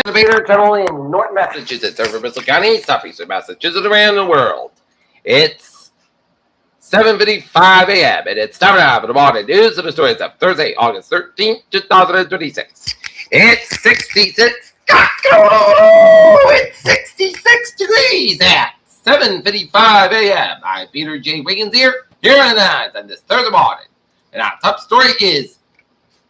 Debater Tunnel in Norton, Massachusetts, over Bristol County, southeastern Massachusetts, around the world. It's 7:55 a.m. and it's time now for the morning news and the stories of Thursday, August 13th, 2026. It's 66. It's 66 degrees at 7:55 a.m. I'm Peter J. Wiggins here on this Thursday morning. And our top story is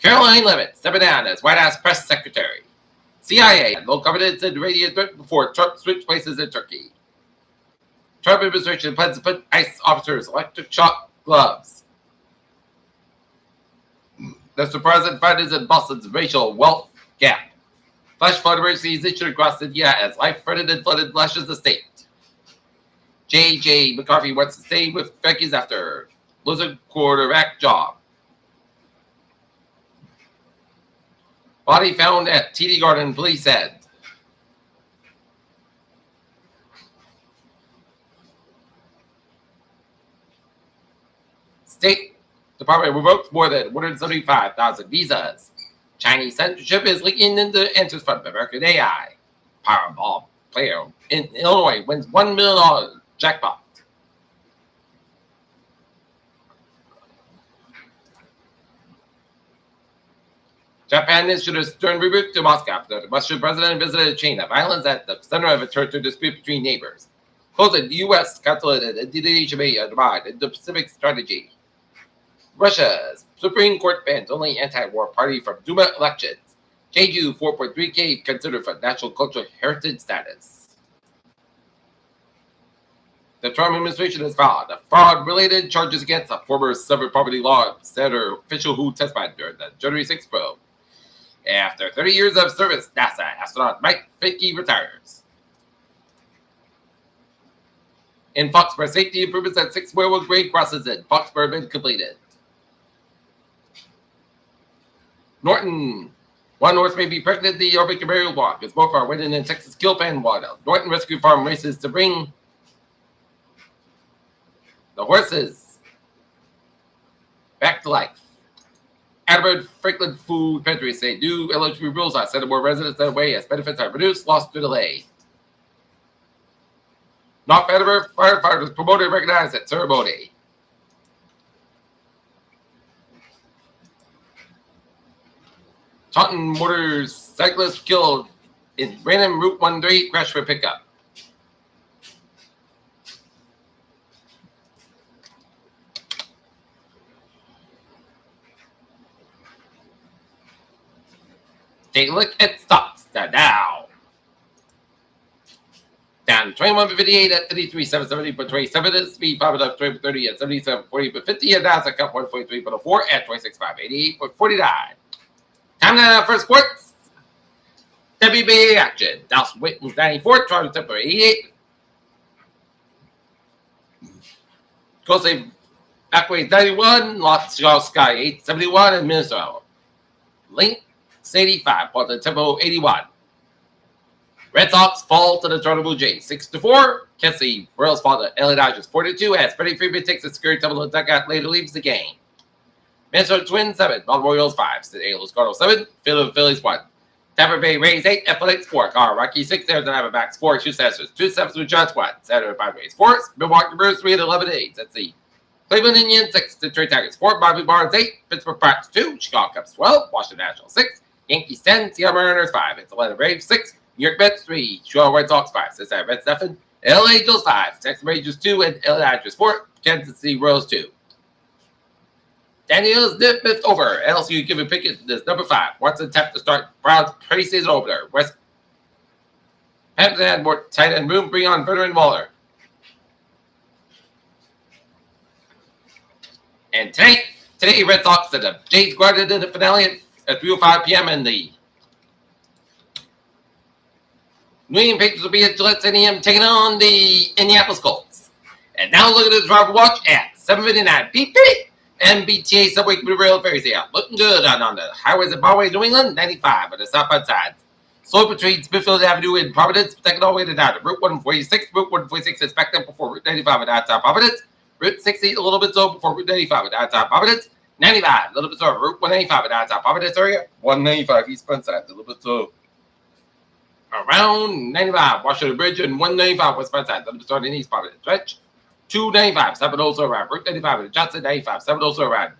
Caroline Leavitt stepping down as White House press secretary. CIA had no confidence in the radio threat before Trump switched places in Turkey. Trump administration plans to put ICE officers electric shock gloves. The surprising findings in Boston's racial wealth gap. Flash flood emergencies issued across India as life threatened and flooded lashes the state. J.J. McCarthy wants to stay with Vikings after losing quarterback job. Body found at TD Garden, police said. State Department revoked more than 175,000 visas. Chinese censorship is leaking into answers from American AI. Powerball player in Illinois wins $1 million jackpot. Japan issued a stern rebuke to Moscow after the Russian president visited a chain of islands at the center of a territorial dispute between neighbors, closing the U.S. consulate and Indonesia may divide in the Pacific strategy. Russia's Supreme Court bans only anti-war party from Duma elections. Jeju 4.3K considered for national cultural heritage status. The Trump administration has filed fraud-related charges against a former civil property law center official who testified during the January 6th probe. After 30 years of service, NASA astronaut Mike Fickey retires. In Foxborough, safety improvements at 6 railroad grade crossings in Foxborough have been completed. Norton. One horse may be pregnant. The Orbic burial block is both our winning in Texas kill fan water. Norton Rescue Farm races to bring the horses back to life. Adbert Franklin Food Pantry say new eligibility rules are sending more residents that way as benefits are reduced, lost to delay. North Edinburgh firefighters promoted and recognized at ceremony. Taunton motorcyclist killed in random Route 13 crash for pickup. Take a look at stocks. They're now down 21.58 at 53.770.27. The speed 5 up 20.30 at 77.40.50. And Nasdaq up 143.04 at 26.588.49. Time now for sports. WBA action. Dallas Wiggins 94. Toronto Temper 88. Jose Backway 91. Los Sky 871. And Minnesota Link 85, Portland Tempo 81. Red Sox fall to the Toronto Blue Jays 6-4. Kessie Royals fall to LA Dodgers 4-2 as Freddie Freeman takes a scary tumble to dugout later leaves the game. Minnesota Twins 7, Baltimore Orioles 5, St. Louis Cardinals 7, Philadelphia Phillies 1. Tampa Bay Rays 8, Athletics 4, Colorado Rockies 6, Arizona Diamondbacks 4, Houston Astros 2, Sevens with Giants 1, Saturday Padres 4, Milwaukee Brewers 3 and 11 8. Let's see. Cleveland Indians 6, Detroit Tigers 4, Bobby Barnes 8, Pittsburgh Pirates 2, Chicago Cubs 12, Washington Nationals 6, Yankees 10, Seattle Mariners 5, Atlanta Braves 6, New York Mets 3, Chicago Red Sox 5, Cincinnati Reds 7, LA Angels 5, Texas Rangers 2, and LA Dodgers 4, Kansas City Royals 2. Daniels dip missed over. LSU giving Pickett this number 5. Watson tapped to start Browns preseason opener. West Hampton had more tight end room. Bring on veteran Waller. And today Red Sox and the Jays guarded in the finale at 3:05 p.m. in the New England Patriots will be at Gillette Stadium taking on the Indianapolis Colts. And now look at this driver watch at 7:59. Beep beep. MBTA Subway Rail Ferry sale. Looking good on the highways of Byway, New England, 95 on the southbound side. Slow between Smithfield Avenue and Providence, taking all the way to down to Route 146. Route 146 is backed up before Route 95 in downtown Providence. Route 60 a little bit slow before Route 95 in downtown Providence. 95 a little bit slow. Route 195 in downtown Providence area. 195 eastbound side a little bit slow. around 95, Washington Bridge, and 195 westbound side. That'll be starting east part of the stretch. 295, 702 around Route 95 and Johnson 95, 702 around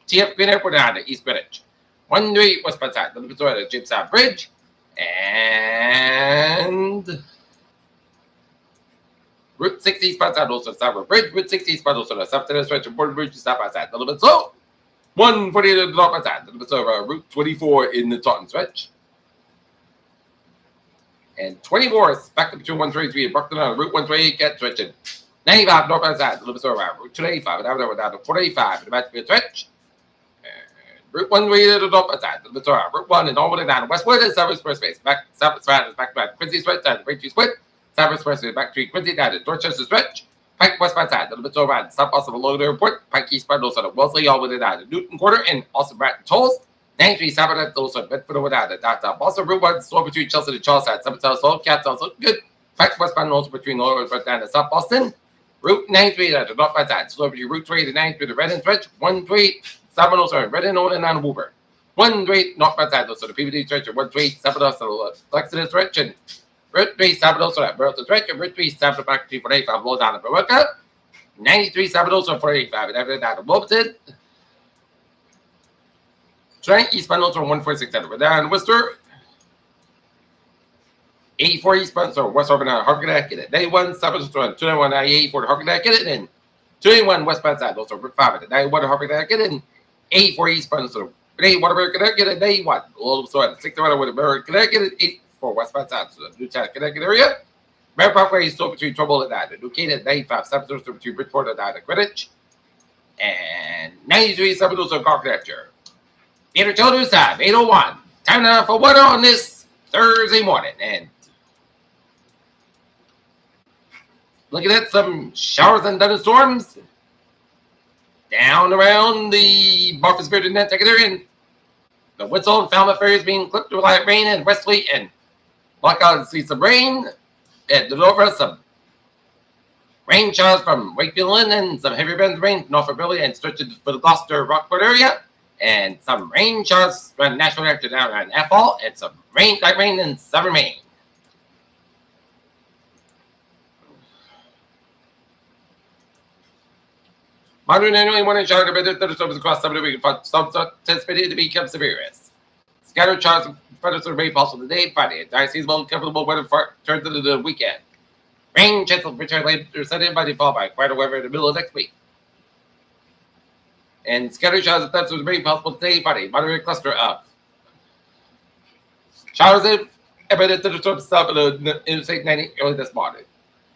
TF Green Airport down to East Greenwich. 138 westbound side. That'll be starting at Jamestown Bridge. And Route 60 eastbound side also Southward Bridge. Route 60 eastbound also the south to the stretch of Border Bridge south by side. A little bit slow. 148 to the north by side. A little bit slow. Route 24 in the Taunton stretch. And 24 is back to between 133 and Brockton on Route 128 get stretching. 95 northbound side, a little bit slow around Route 285, and down to 485, and about to be a stretch. And Route 128 to the northbound side, a little bit slow around Route 1 and all the way down to Westwood and South Expressway. Back South Expressway, back to Quincy stretch, down to Breakthrough Split. South Expressway, back to Quincy, down to Dorchester stretch. Pike westbound side, a little bit slow around South Austin below the airport. Pike eastbound also to Wellesley, all the way down to Newton Quarter and Austin Bratton Tolls. 93 Sabbath, also Bedford over down to downtown Boston. Route 1 slow between Chelsea and Charlestown. Some slow, Cap sounds looking good. Pike westbound also between Lower down to South Boston. Route 93 at the northbound side. Slow between Route 3 to 93 to Redden stretch. 138 Sabbath, also Redden over and down to Woburn. 138 northbound side, also the PVD stretch. And 138 Sabbath, also the Lexington stretch. And Route 3 Sabbath, also at Burlington stretch. And Route 3 Sabbath back to 485 low down to Berwick. 93 Sabbath, also 485 and everything down to Wilmington. Trent eastbound also 146 we're down in Worcester. 84 eastbound, so West Harvard and Harvard Connecticut at 91, Sabbath, 291 84 to Harvard Connecticut, and 281 westbound side, also Route 5 at 91 to Harvard Connecticut, and 84 eastbound, so 8 Waterbury Connecticut at 91. A little so at 61 Waterbury Connecticut, 84 westbound side, so the Newtown Connecticut area. Mary Parkway is still between Trumbull and 9, New Canaan at 95, Sabbath, between Bridgeport and 9 at Greenwich, and 93 Sabbath, also Carpenter. Peter Children's time, 8:01. Time now for weather on this Thursday morning. And looking at some showers and thunderstorms down around the Martha's-Vineyard and Nantucket area. And the Whistle and Falmouth areas being clipped with light rain and Wesley and Blackout and see some rain. And the over some rain showers from Wakefield and some heavy bands of rain from Norfolk Valley and stretching for the Gloucester Rockport area. And some rain showers from National Reactor down around Athol, and some rain, light rain in southern Maine. Modern annually morning shower to better thunderstorms across some of the week, some anticipated to become severe. Scattered showers and thunderstorms may possible today, Friday. Dry seasonable, comfortable weather turns into the weekend. Rain chance will return later Sunday by default by quieter weather in the middle of next week. And scattered showers and thunderstorms may be possible today, Friday. Moderate cluster up. Showers and embedded thunderstorms south of the Interstate 90 early this morning.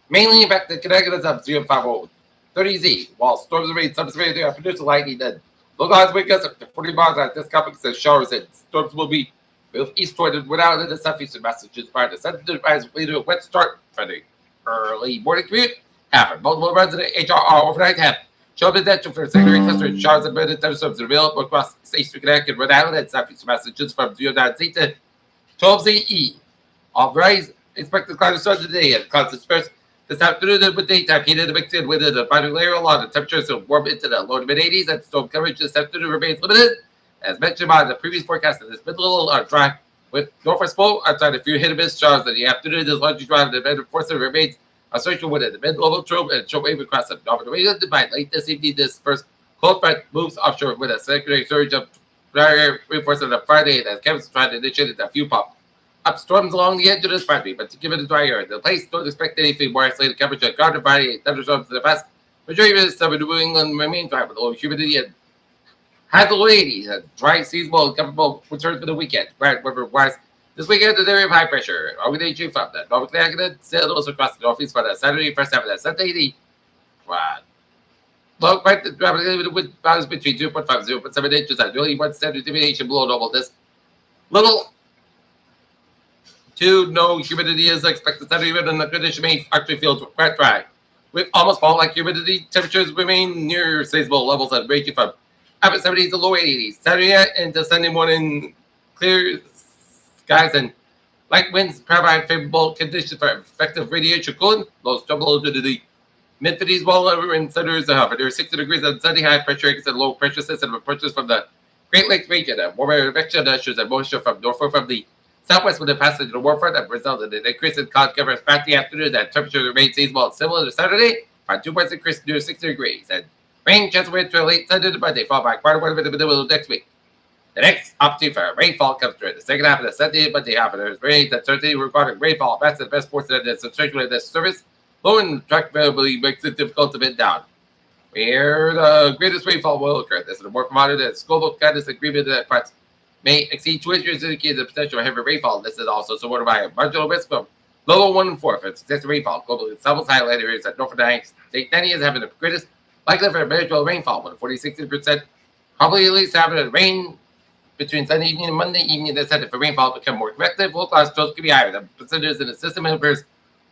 Mainly impacted Connecticut up 050 30Z, while storms remain some severity are producing lightning. Then localized wind gusts up to 40 miles at this complex says showers and storms will be moved eastward and without in the southeastern Massachusetts prior to sensitive rise lead to a wet start for the early morning commute. Happen. Multiple runs in the HRR overnight have show potential for secondary cluster showers and embedded thunderstorms available across eastern Connecticut, Rhode Island, and southeastern Massachusetts from 09Z to 12ZE. All rise expected cloudy start today and clouds disperse this afternoon with daytime heated and mixed in with a boundary layer along the temperatures will warm into the low to mid 80s and storm coverage this afternoon remains limited. As mentioned by the previous forecast, this middle are dry with northwest flow outside a few hit and miss showers in the afternoon. This largely dry and the event force remains a social wind at the mid-level trope and short wave across the northern region. By late this evening, this first cold front moves offshore with a secondary surge of dry air reinforcing on Friday as chemists trying to initiate a few pop up storms along the edge of this Friday, but to give it a dry air, the place don't expect anything more isolated coverage on Garden Friday, thunderstorms to the west. Majority of the summer New England remain dry with low humidity and high to low 80s. A dry, seasonable, and comfortable return for the weekend. Bright weather wise, this weekend is an area of high pressure. All day from the North Connecticut, sails across the northeast for the Saturday, first half of that Sunday. The low right with values between 0.5 and 0.7 inches and really 1 standard deviation below normal. This little no humidity is expected Saturday, and the condition may actually feel quite dry. With almost fall-like humidity, temperatures remain near seasonable levels and ranging from upper 70s to low 80s. Saturday into Sunday morning, clear skies and light winds provide favorable conditions for effective radiation cooling. Lows double to the mid-50s, while over in centers, however, there are 60 degrees on Sunday. High pressure and low pressure system approaches from the Great Lakes region. Warmer advection ushers and moisture from Norfolk from the Southwest with a passage to Warford that resulted in an increase in cloud cover throughout the afternoon. That temperature remains seasonable and similar to Saturday. About 2 points increase near 60 degrees. And rain chance of wind to late Sunday to Monday, followed by quite a bit of the middle of next week. The next opportunity for rainfall comes during the second half of the Sunday and Monday half. There's rain that certainly regarding rainfall. That's the best portion of the substantial in this service. Low and track availability makes it difficult to bend down. Where the greatest rainfall will occur. This is a more moderate and global guidance agreement that parts may exceed 2 inches, indicating the potential of heavy rainfall. This is also supported by a marginal risk of low 1 in 4 for successive rainfall. Globally, several highlighted areas that Norfolk State 90 is having the greatest likelihood for manageable rainfall, with 46%, probably at least having a rain between Sunday evening and Monday evening. That's headed for rainfall to become more effective. Low-class totals could be higher. The percentages in the system appears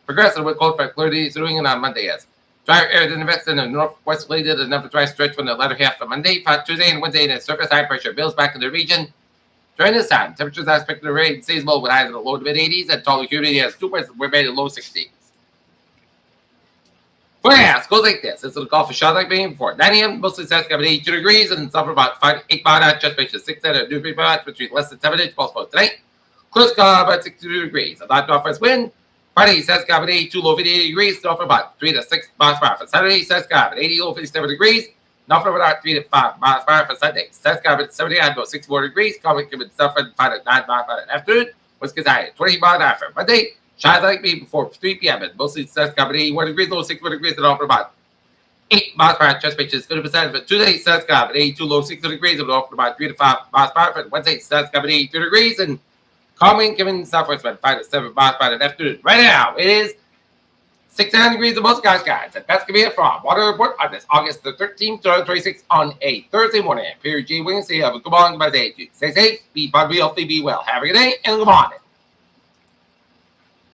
progressive with cold front clarity doing it on Monday as drier air than the in the northwest did enough to dry stretch from the latter half of Monday, Tuesday, and Wednesday, and surface high pressure builds back in the region. During this time, temperatures are expected to remain seasonable with highs in the low to mid 80s and total humidity has 2 points remain in low 60s. Forecast goes like this. It's the Gulf of Shot like being before 9 a.m. Mostly sun's coming 82 degrees and some about 8 mile just makes 6 at a new 3 miles between less than 7 inches possible tonight. Close call about 62 degrees. A light northwest wind. Friday says coming 82 low 58 degrees. North about 3 to 6 miles per hour. For Saturday says coming 80 low 57 degrees. North about 3 to 5 miles per hour for Sunday. Says coming 79 low 64 degrees. Coming coming south and 5 to 9 miles per hour afternoon. West gets high 20 miles an hour for Monday. Shines like me before 3 p.m. and mostly says coming 81 degrees low 61 degrees and off about 8 miles per hour, just pitches 50%. But Tuesday, sun's coming 82 low 60 degrees, and off about 3 to 5 miles per hour. But Wednesday, sun's coming 82 degrees, and calming, giving southwest about 5 to 7 miles per hour in the afternoon. Right now, it is 69 degrees in most guys. And that's going to be it from Water Report on this August the 13th, 2026 on a Thursday morning. Period G. Wiggins, have a good morning, good day. Stay safe, be healthy, be well. Have a good day, and good morning.